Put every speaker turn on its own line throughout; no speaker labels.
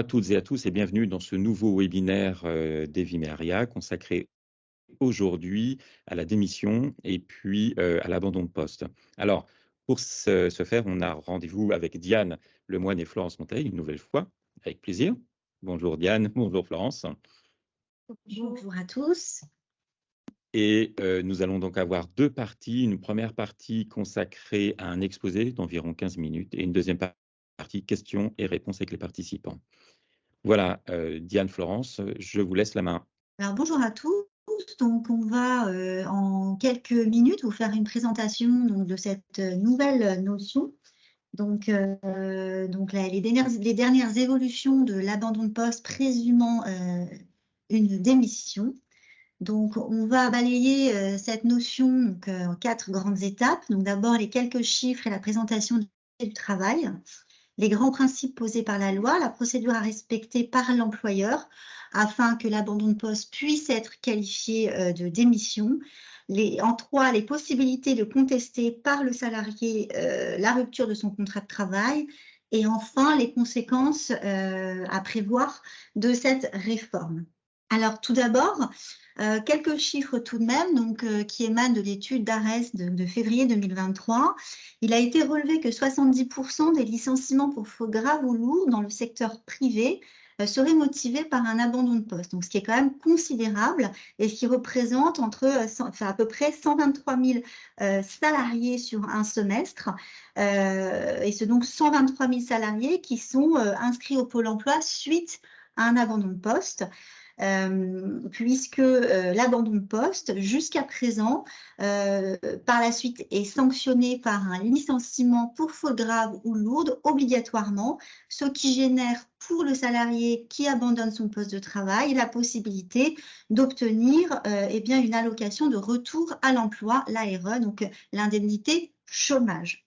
toutes et à tous et bienvenue dans ce nouveau webinaire d'Evimeria consacré aujourd'hui à la démission et puis à l'abandon de poste. Alors, pour ce faire, on a rendez-vous avec Diane Lemoine et Florence Monteil, une nouvelle fois, avec plaisir. Bonjour Diane, bonjour Florence.
Bonjour à tous.
Et nous allons donc avoir deux parties. Une première partie consacrée à un exposé d'environ 15 minutes et une deuxième partie questions et réponses avec les participants. Voilà, Diane, Florence, je vous laisse la main.
Alors bonjour à tous. Donc on va en quelques minutes vous faire une présentation donc, de cette nouvelle notion. Donc les dernières évolutions de l'abandon de poste présumant une démission. Donc on va balayer cette notion en 4 grandes étapes. Donc d'abord les quelques chiffres et la présentation du travail. Les grands principes posés par la loi, la procédure à respecter par l'employeur afin que l'abandon de poste puisse être qualifié de démission. En 3, les possibilités de contester par le salarié la rupture de son contrat de travail. Et enfin, les conséquences à prévoir de cette réforme. Alors tout d'abord, quelques chiffres tout de même qui émanent de l'étude d'ARES de février 2023. Il a été relevé que 70% des licenciements pour faute grave ou lourde dans le secteur privé seraient motivés par un abandon de poste. Donc, ce qui est quand même considérable et ce qui représente à peu près 123 000 salariés sur un semestre. Et c'est donc 123 000 salariés qui sont inscrits au Pôle emploi suite à un abandon de poste. Puisque l'abandon de poste, jusqu'à présent, par la suite est sanctionné par un licenciement pour faute grave ou lourde obligatoirement, ce qui génère pour le salarié qui abandonne son poste de travail la possibilité d'obtenir une allocation de retour à l'emploi, l'ARE, donc l'indemnité chômage.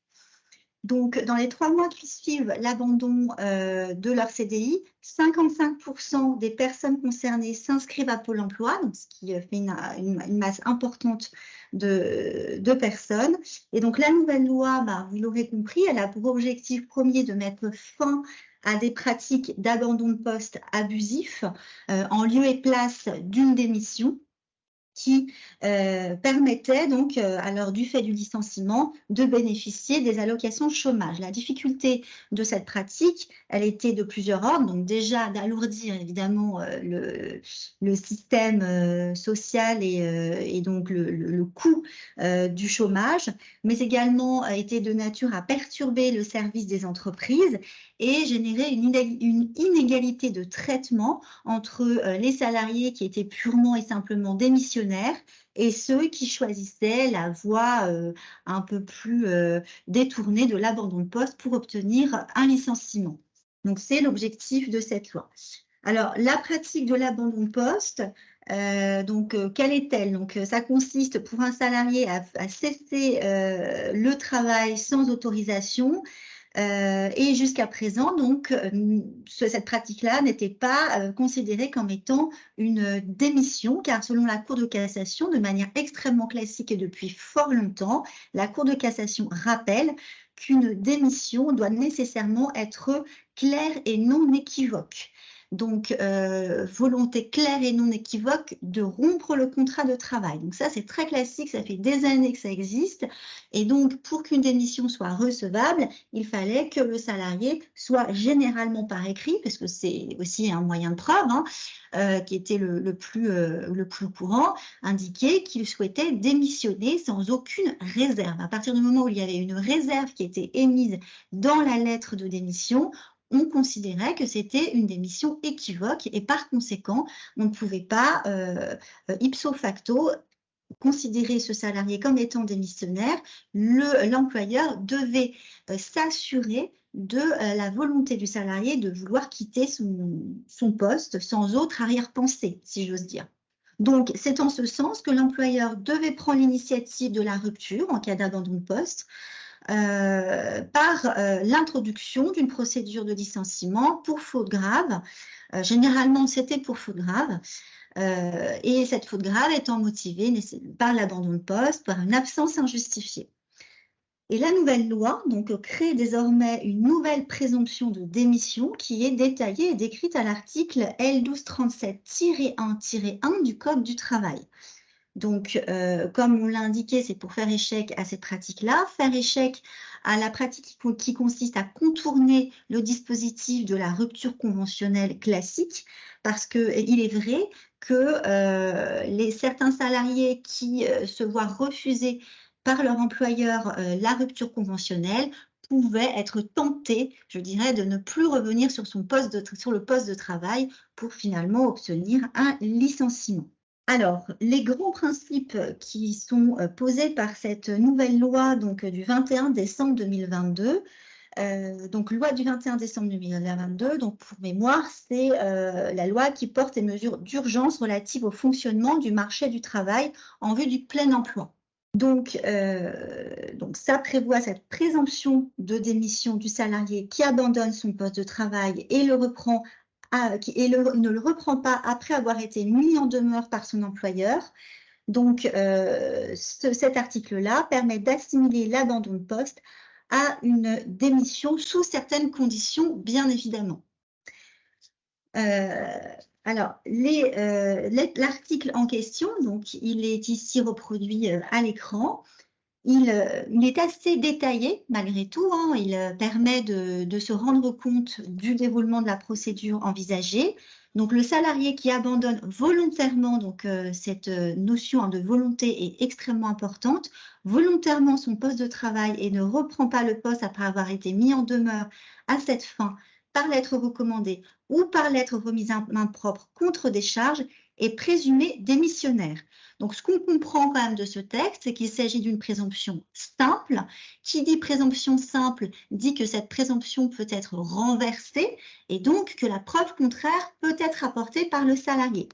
Donc, dans les 3 mois qui suivent l'abandon de leur CDI, 55% des personnes concernées s'inscrivent à Pôle emploi, donc ce qui fait une masse importante de personnes. Et donc, la nouvelle loi, vous l'aurez compris, elle a pour objectif premier de mettre fin à des pratiques d'abandon de poste abusif en lieu et place d'une démission, qui permettait donc, alors du fait du licenciement, de bénéficier des allocations chômage. La difficulté de cette pratique, elle était de plusieurs ordres. Donc déjà d'alourdir évidemment le système social et donc le coût du chômage, mais également était de nature à perturber le service des entreprises et générer une inégalité de traitement entre les salariés qui étaient purement et simplement démissionnaires et ceux qui choisissaient la voie un peu plus détournée de l'abandon de poste pour obtenir un licenciement. Donc, c'est l'objectif de cette loi. Alors, la pratique de l'abandon de poste, quelle est-elle? Donc, ça consiste pour un salarié à cesser le travail sans autorisation. Et jusqu'à présent, donc, cette pratique-là n'était pas considérée comme étant une démission, car selon la Cour de cassation, de manière extrêmement classique et depuis fort longtemps, la Cour de cassation rappelle qu'une démission doit nécessairement être claire et non équivoque. Donc, volonté claire et non équivoque de rompre le contrat de travail. Donc ça, c'est très classique, ça fait des années que ça existe. Et donc, pour qu'une démission soit recevable, il fallait que le salarié soit généralement par écrit, parce que c'est aussi un moyen de preuve, qui était le plus courant, indiqué qu'il souhaitait démissionner sans aucune réserve. À partir du moment où il y avait une réserve qui était émise dans la lettre de démission, on considérait que c'était une démission équivoque et par conséquent, on ne pouvait pas, ipso facto, considérer ce salarié comme étant démissionnaire. L'employeur devait s'assurer de la volonté du salarié de vouloir quitter son poste sans autre arrière-pensée, si j'ose dire. Donc, c'est en ce sens que l'employeur devait prendre l'initiative de la rupture en cas d'abandon de poste, par l'introduction d'une procédure de licenciement pour faute grave. Généralement, c'était pour faute grave. Et cette faute grave étant motivée par l'abandon de poste, par une absence injustifiée. Et la nouvelle loi donc, crée désormais une nouvelle présomption de démission qui est détaillée et décrite à l'article L1237-1-1 du Code du travail. Donc, comme on l'a indiqué, c'est pour faire échec à cette pratique-là, faire échec à la pratique qui consiste à contourner le dispositif de la rupture conventionnelle classique, parce qu'il est vrai que certains salariés qui se voient refuser par leur employeur la rupture conventionnelle pouvaient être tentés, je dirais, de ne plus revenir sur le poste de travail pour finalement obtenir un licenciement. Alors, les grands principes qui sont posés par cette nouvelle loi donc, du 21 décembre 2022, donc loi du 21 décembre 2022, donc pour mémoire, c'est la loi qui porte les mesures d'urgence relatives au fonctionnement du marché du travail en vue du plein emploi. Donc ça prévoit cette présomption de démission du salarié qui abandonne son poste de travail et le reprend ne le reprend pas après avoir été mis en demeure par son employeur. Donc, cet article-là permet d'assimiler l'abandon de poste à une démission sous certaines conditions, bien évidemment. Alors, l'article en question, donc, il est ici reproduit à l'écran. Il est assez détaillé malgré tout, hein. Il permet de se rendre compte du déroulement de la procédure envisagée. Donc, le salarié qui abandonne volontairement, donc cette notion de volonté est extrêmement importante, volontairement son poste de travail et ne reprend pas le poste après avoir été mis en demeure à cette fin par lettre recommandée ou par lettre remise en main propre contre décharge est présumé démissionnaire. Donc, ce qu'on comprend quand même de ce texte, c'est qu'il s'agit d'une présomption simple. Qui dit présomption simple dit que cette présomption peut être renversée et donc que la preuve contraire peut être apportée par le salarié.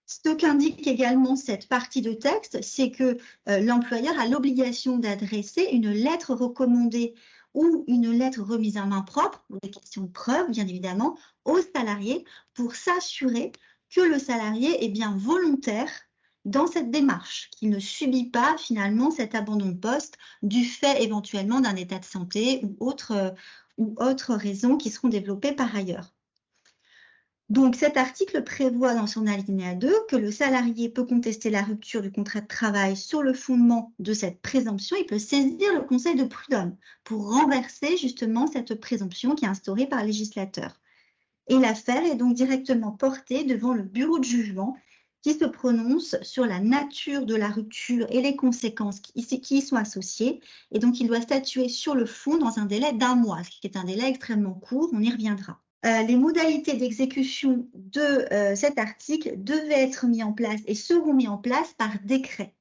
Ce qu'indique également cette partie de texte, c'est que l'employeur a l'obligation d'adresser une lettre recommandée ou une lettre remise en main propre, pour des questions de preuve, bien évidemment, au salarié pour s'assurer que le salarié est bien volontaire dans cette démarche, qu'il ne subit pas finalement cet abandon de poste du fait éventuellement d'un état de santé ou autres raisons qui seront développées par ailleurs. Donc, cet article prévoit dans son alinéa 2 que le salarié peut contester la rupture du contrat de travail sur le fondement de cette présomption. Il peut saisir le Conseil de prud'homme pour renverser justement cette présomption qui est instaurée par le législateur. Et l'affaire est donc directement portée devant le bureau de jugement qui se prononce sur la nature de la rupture et les conséquences qui y sont associées. Et donc, il doit statuer sur le fond dans un délai d'1 mois, ce qui est un délai extrêmement court, on y reviendra. Les modalités d'exécution de cet article devaient être mis en place et seront mis en place par décret.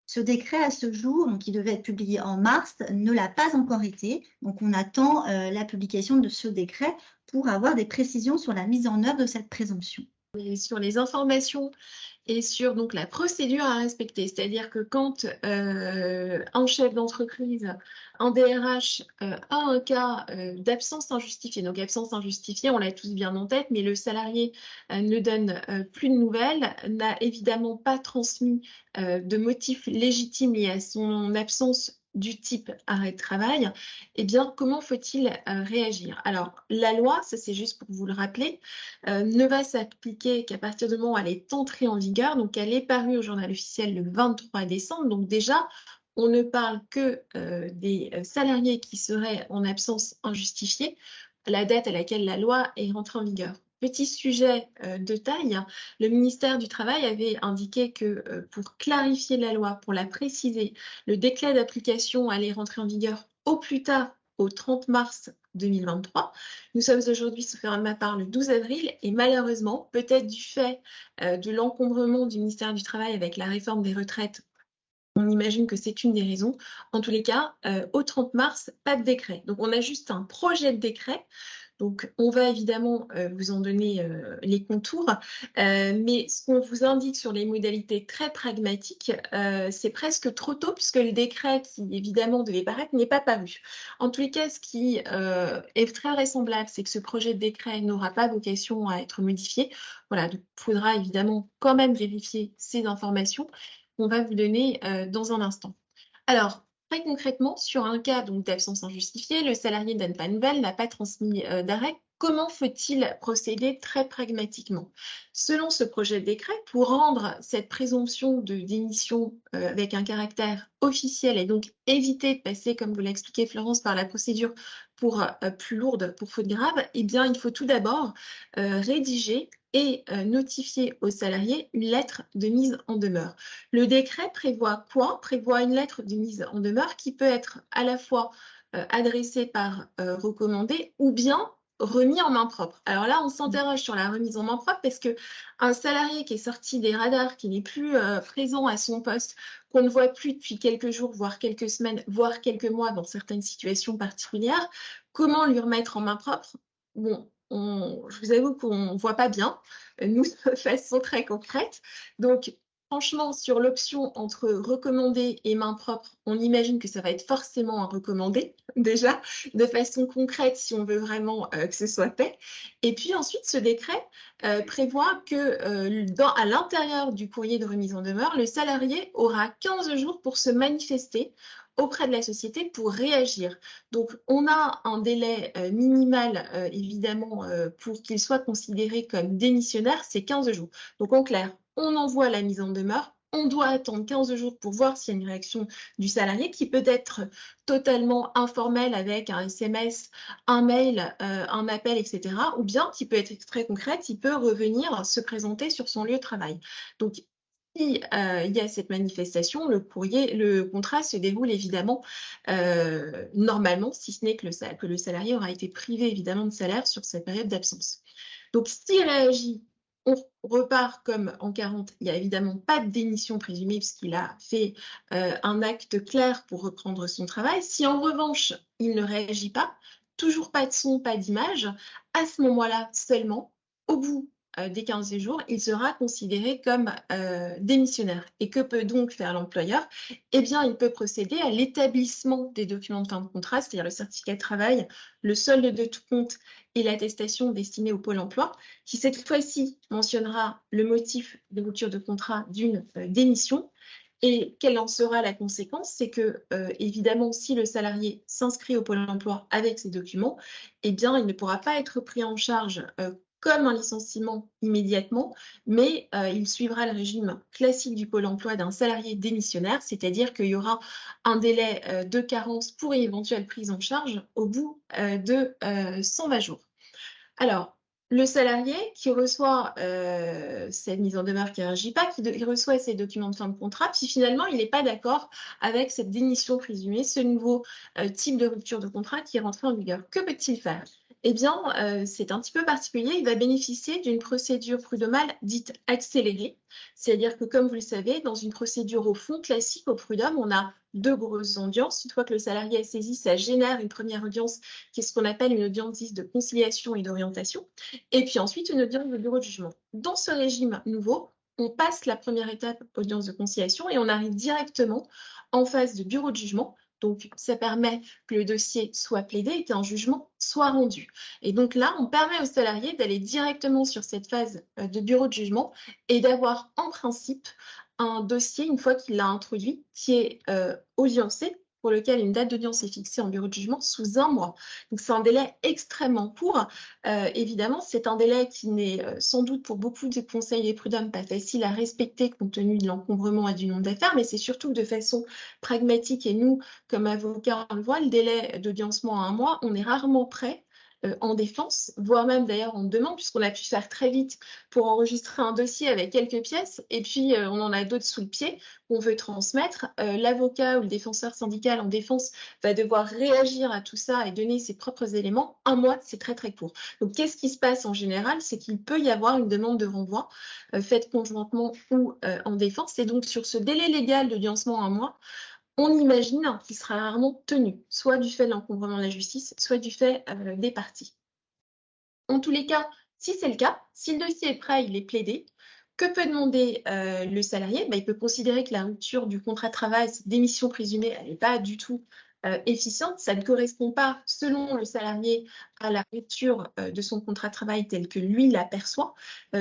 Ce décret, à ce jour, donc, qui devait être publié en mars, ne l'a pas encore été. Donc, on attend la publication de ce décret pour avoir des précisions sur la mise en œuvre de cette présomption.
Et sur les informations et sur donc la procédure à respecter, c'est-à-dire que quand un chef d'entreprise, un DRH a un cas d'absence injustifiée, donc absence injustifiée, on l'a tous bien en tête, mais le salarié ne donne plus de nouvelles, n'a évidemment pas transmis de motifs légitimes liés à son absence du type arrêt de travail, eh bien, comment faut-il réagir? Alors, la loi, ça c'est juste pour vous le rappeler, ne va s'appliquer qu'à partir du moment où elle est entrée en vigueur, donc elle est parue au journal officiel le 23 décembre, donc déjà, on ne parle que des salariés qui seraient en absence injustifiée, la date à laquelle la loi est rentrée en vigueur. Petit sujet de taille, le ministère du Travail avait indiqué que pour clarifier la loi, pour la préciser, le décret d'application allait rentrer en vigueur au plus tard au 30 mars 2023. Nous sommes aujourd'hui, sauf erreur de ma part, le 12 avril et malheureusement, peut-être du fait de l'encombrement du ministère du Travail avec la réforme des retraites, on imagine que c'est une des raisons. En tous les cas, au 30 mars, pas de décret. Donc, on a juste un projet de décret. Donc, on va évidemment vous en donner les contours, mais ce qu'on vous indique sur les modalités très pragmatiques, c'est presque trop tôt puisque le décret qui évidemment devait paraître n'est pas paru. En tous les cas, ce qui est très vraisemblable, c'est que ce projet de décret n'aura pas vocation à être modifié. Voilà, donc il faudra évidemment quand même vérifier ces informations qu'on va vous donner dans un instant. Alors, Très concrètement, sur un cas d'absence injustifiée, le salarié ne donne pas de nouvelles, n'a pas transmis d'arrêt. Comment faut-il procéder très pragmatiquement? Selon ce projet de décret, pour rendre cette présomption de démission avec un caractère officiel et donc éviter de passer, comme vous l'a expliqué Florence, par la procédure pour plus lourde, pour faute grave, eh bien, il faut tout d'abord rédiger et notifier aux salariés une lettre de mise en demeure. Le décret prévoit quoi? Prévoit une lettre de mise en demeure qui peut être à la fois adressée par recommandé ou bien remis en main propre. Alors là, on s'interroge sur la remise en main propre parce que un salarié qui est sorti des radars, qui n'est plus présent à son poste, qu'on ne voit plus depuis quelques jours, voire quelques semaines, voire quelques mois dans certaines situations particulières, comment lui remettre en main propre? Bon, je vous avoue qu'on ne voit pas bien, nous, de façon très concrète. Donc, franchement, sur l'option entre recommandé et main propre, on imagine que ça va être forcément un recommandé, déjà, de façon concrète, si on veut vraiment que ce soit fait. Et puis ensuite, ce décret prévoit que à l'intérieur du courrier de remise en demeure, le salarié aura 15 jours pour se manifester auprès de la société pour réagir. Donc, on a un délai minimal, évidemment, pour qu'il soit considéré comme démissionnaire, c'est 15 jours. Donc, en clair, on envoie la mise en demeure, on doit attendre 15 jours pour voir s'il y a une réaction du salarié qui peut être totalement informelle avec un SMS, un mail, un appel, etc. Ou bien qui peut être très concrète, il peut revenir se présenter sur son lieu de travail. Donc, si il y a cette manifestation, le contrat se déroule évidemment normalement, si ce n'est que le salarié aura été privé évidemment de salaire sur cette période d'absence. Donc, s'il réagit, on repart comme en 40, il n'y a évidemment pas de démission présumée puisqu'il a fait un acte clair pour reprendre son travail. Si en revanche, il ne réagit pas, toujours pas de son, pas d'image, à ce moment-là seulement, au bout des 15 jours, il sera considéré comme démissionnaire. Et que peut donc faire l'employeur? Eh bien, il peut procéder à l'établissement des documents de fin de contrat, c'est-à-dire le certificat de travail, le solde de tout compte et l'attestation destinée au Pôle emploi, qui cette fois-ci mentionnera le motif de rupture de contrat d'une démission. Et quelle en sera la conséquence? C'est que, évidemment, si le salarié s'inscrit au Pôle emploi avec ces documents, eh bien, il ne pourra pas être pris en charge comme un licenciement immédiatement, mais il suivra le régime classique du Pôle emploi d'un salarié démissionnaire, c'est-à-dire qu'il y aura un délai de carence pour une éventuelle prise en charge au bout de 120 jours. Alors, le salarié qui reçoit cette mise en demeure qui ne réagit pas, qui reçoit ces documents de fin de contrat, puis finalement, il n'est pas d'accord avec cette démission présumée, ce nouveau type de rupture de contrat qui est rentré en vigueur. Que peut-il faire? Eh bien, c'est un petit peu particulier. Il va bénéficier d'une procédure prud'homale dite accélérée. C'est-à-dire que, comme vous le savez, dans une procédure au fond classique au prud'homme, on a 2 grosses audiences. Une fois que le salarié est saisi, ça génère une première audience qui est ce qu'on appelle une audience dite de conciliation et d'orientation. Et puis ensuite, une audience de bureau de jugement. Dans ce régime nouveau, on passe la première étape, audience de conciliation, et on arrive directement en phase de bureau de jugement. Donc, ça permet que le dossier soit plaidé et qu'un jugement soit rendu. Et donc là, on permet aux salariés d'aller directement sur cette phase de bureau de jugement et d'avoir en principe un dossier, une fois qu'il l'a introduit, qui est audiencé, pour lequel une date d'audience est fixée en bureau de jugement sous 1 mois. Donc, c'est un délai extrêmement court. Évidemment, c'est un délai qui n'est sans doute pour beaucoup de conseils et prud'hommes pas facile à respecter compte tenu de l'encombrement et du nombre d'affaires, mais c'est surtout que de façon pragmatique, et nous, comme avocats, on le voit, le délai d'audiencement à 1 mois, on est rarement prêt en défense, voire même d'ailleurs en demande, puisqu'on a pu faire très vite pour enregistrer un dossier avec quelques pièces, et puis on en a d'autres sous le pied qu'on veut transmettre. L'avocat ou le défenseur syndical en défense va devoir réagir à tout ça et donner ses propres éléments. 1 mois, c'est très très court. Donc, qu'est-ce qui se passe en général? C'est qu'il peut y avoir une demande de renvoi faite conjointement ou en défense, et donc sur ce délai légal d'audiencement 1 mois, on imagine qu'il sera rarement tenu, soit du fait de l'encombrement de la justice, soit du fait des parties. En tous les cas, si c'est le cas, si le dossier est prêt, il est plaidé, que peut demander le salarié? Il peut considérer que la rupture du contrat de travail, cette démission présumée, elle n'est pas du tout efficiente. Ça ne correspond pas, selon le salarié, à la rupture de son contrat de travail tel que lui l'aperçoit.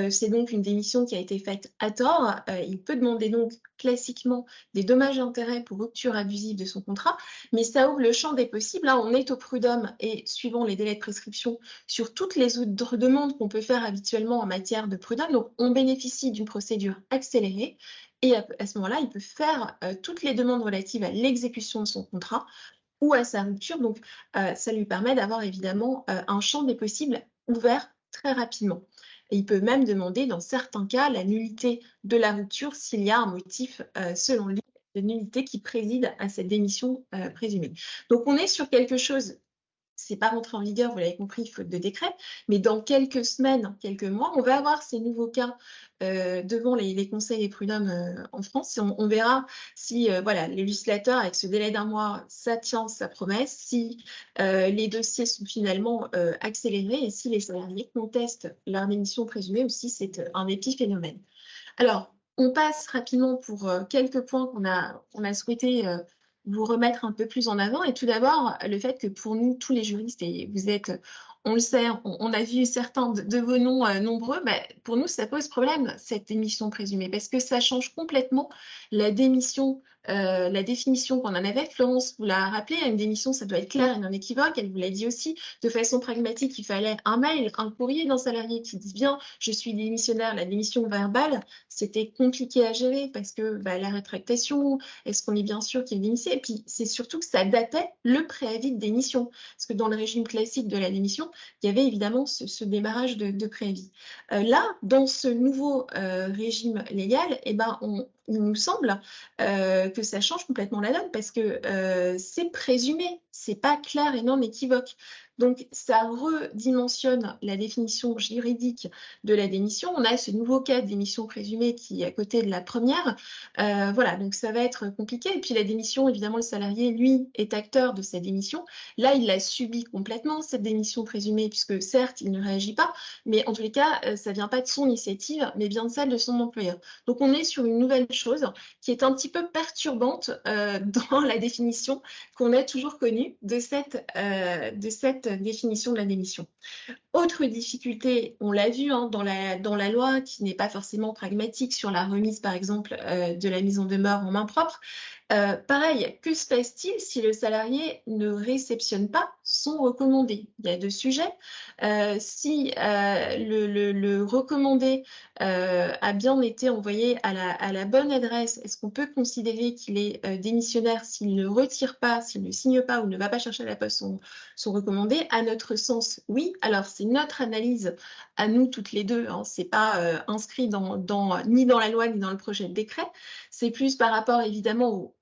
C'est donc une démission qui a été faite à tort. Il peut demander donc classiquement des dommages et intérêts pour rupture abusive de son contrat, mais ça ouvre le champ des possibles. Là, on est au prud'homme et suivant les délais de prescription sur toutes les autres demandes qu'on peut faire habituellement en matière de prud'homme. Donc, on bénéficie d'une procédure accélérée. Et à ce moment-là, il peut faire toutes les demandes relatives à l'exécution de son contrat ou à sa rupture. Donc, ça lui permet d'avoir évidemment un champ des possibles ouvert très rapidement. Et il peut même demander, dans certains cas, la nullité de la rupture s'il y a un motif, selon lui, de nullité qui préside à cette démission présumée. Donc, on est sur quelque chose. C'est pas rentré en vigueur, vous l'avez compris, faute de décret, mais dans quelques semaines, quelques mois, on va avoir ces nouveaux cas devant les conseils et prud'hommes en France. Et on verra si voilà, le législateur, avec ce délai d'1 mois, ça tient sa promesse, si les dossiers sont finalement accélérés et si les salariés contestent leur démission présumée ou si c'est un épiphénomène. Alors, on passe rapidement pour quelques points qu'on a souhaité vous remettre un peu plus en avant. Et tout d'abord, le fait que pour nous, tous les juristes, et vous êtes, on le sait, on a vu certains de vos noms nombreux, bah, pour nous, ça pose problème, cette démission présumée, parce que ça change complètement la démission, la définition qu'on en avait. Florence vous l'a rappelé, une démission, ça doit être clair et non équivoque. Elle vous l'a dit aussi, de façon pragmatique, il fallait un mail, un courrier d'un salarié qui dit bien, je suis démissionnaire, la démission verbale, c'était compliqué à gérer parce que bah, la rétractation, est-ce qu'on est bien sûr qu'il est démissionné? Et puis, c'est surtout que ça datait le préavis de démission. Parce que dans le régime classique de la démission, il y avait évidemment ce démarrage de préavis. Là, dans ce nouveau régime légal, eh ben, il nous semble que ça change complètement la donne parce que c'est présumé, c'est pas clair et non équivoque. Donc, ça redimensionne la définition juridique de la démission. On a ce nouveau cas de démission présumée qui est à côté de la première. Voilà, donc ça va être compliqué. Et puis la démission, évidemment, le salarié, lui, est acteur de sa démission. Là, il l'a subi complètement, cette démission présumée, puisque certes, il ne réagit pas, mais en tous les cas, ça ne vient pas de son initiative, mais bien de celle de son employeur. Donc, on est sur une nouvelle chose qui est un petit peu perturbante dans la définition qu'on a toujours connue de cette définition de la démission. Autre difficulté, on l'a vu hein, dans la loi, qui n'est pas forcément pragmatique sur la remise, par exemple, de la mise en demeure en main propre. Pareil, que se passe-t-il si le salarié ne réceptionne pas son recommandé? Il y a deux sujets. Si le recommandé a bien été envoyé à la bonne adresse, est-ce qu'on peut considérer qu'il est démissionnaire s'il ne retire pas, s'il ne signe pas ou ne va pas chercher à la poste son recommandé? À notre sens, oui. Alors, c'est notre analyse à nous toutes les deux. Hein. C'est pas inscrit ni dans la loi ni dans le projet de décret. C'est plus par rapport évidemment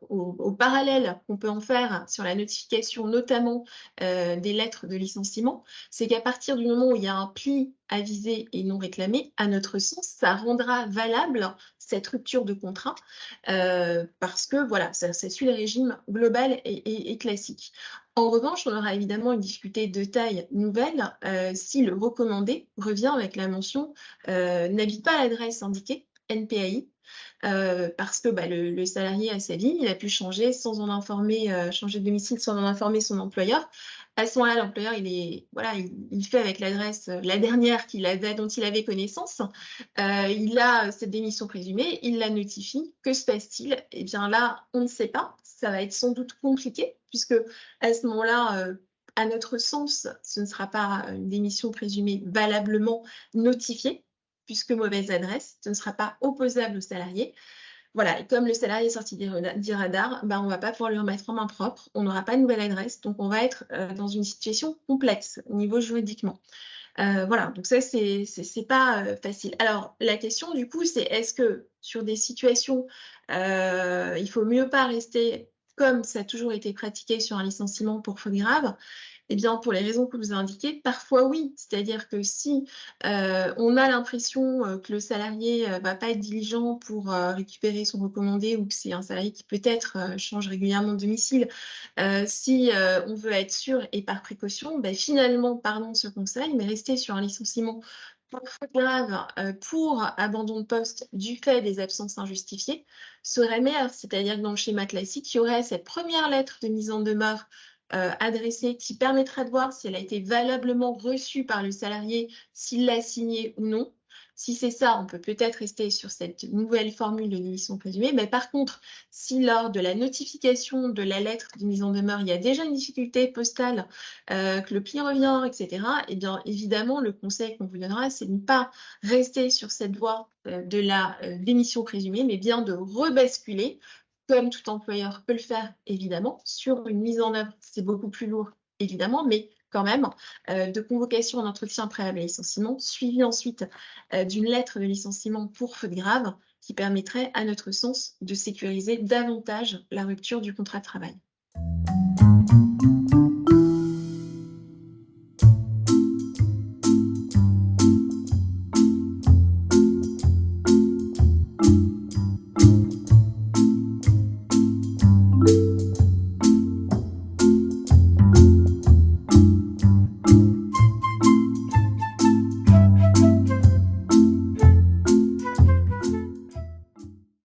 au parallèle qu'on peut en faire sur la notification, notamment des lettres de licenciement. C'est qu'à partir du moment où il y a un pli avisé et non réclamé, à notre sens, ça rendra valable cette rupture de contrat parce que voilà, ça suit le régime global et classique. En revanche, on aura évidemment une difficulté de taille nouvelle si le recommandé revient avec la mention n'habite pas à l'adresse indiquée, NPAI, parce que bah, le salarié a sa vie, il a pu changer sans en informer, changer de domicile sans en informer son employeur. À ce moment-là, l'employeur, il fait avec l'adresse, la dernière dont il avait connaissance. Il a cette démission présumée, il la notifie. Que se passe-t-il? Eh bien là, on ne sait pas. Ça va être sans doute compliqué, puisque à ce moment-là, à notre sens, ce ne sera pas une démission présumée valablement notifiée, puisque mauvaise adresse, ce ne sera pas opposable au salarié. Voilà, et comme le salarié est sorti du radar, on ne va pas pouvoir le remettre en main propre, on n'aura pas de nouvelle adresse, donc on va être dans une situation complexe au niveau juridiquement. Voilà, donc ça, c'est pas facile. Alors, la question, du coup, c'est est-ce que sur des situations, il faut mieux pas rester comme ça a toujours été pratiqué sur un licenciement pour faute grave? Eh bien, pour les raisons que je vous ai indiquées, parfois oui. C'est-à-dire que si on a l'impression que le salarié va pas être diligent pour récupérer son recommandé ou que c'est un salarié qui peut-être change régulièrement de domicile, si on veut être sûr et par précaution, finalement, pardon ce conseil, mais rester sur un licenciement pour faute grave pour abandon de poste du fait des absences injustifiées serait meilleur. C'est-à-dire que dans le schéma classique, il y aurait cette première lettre de mise en demeure adressée qui permettra de voir si elle a été valablement reçue par le salarié, s'il l'a signée ou non. Si c'est ça, on peut peut-être rester sur cette nouvelle formule de démission présumée. Mais par contre, si lors de la notification de la lettre de mise en demeure, il y a déjà une difficulté postale, que le pli revient, etc., eh bien, évidemment, le conseil qu'on vous donnera, c'est de ne pas rester sur cette voie de la démission présumée, mais bien de rebasculer, comme tout employeur peut le faire, évidemment, sur une mise en œuvre. C'est beaucoup plus lourd, évidemment, mais quand même, de convocation en entretien préalable à licenciement, suivi ensuite d'une lettre de licenciement pour faute grave, qui permettrait, à notre sens, de sécuriser davantage la rupture du contrat de travail.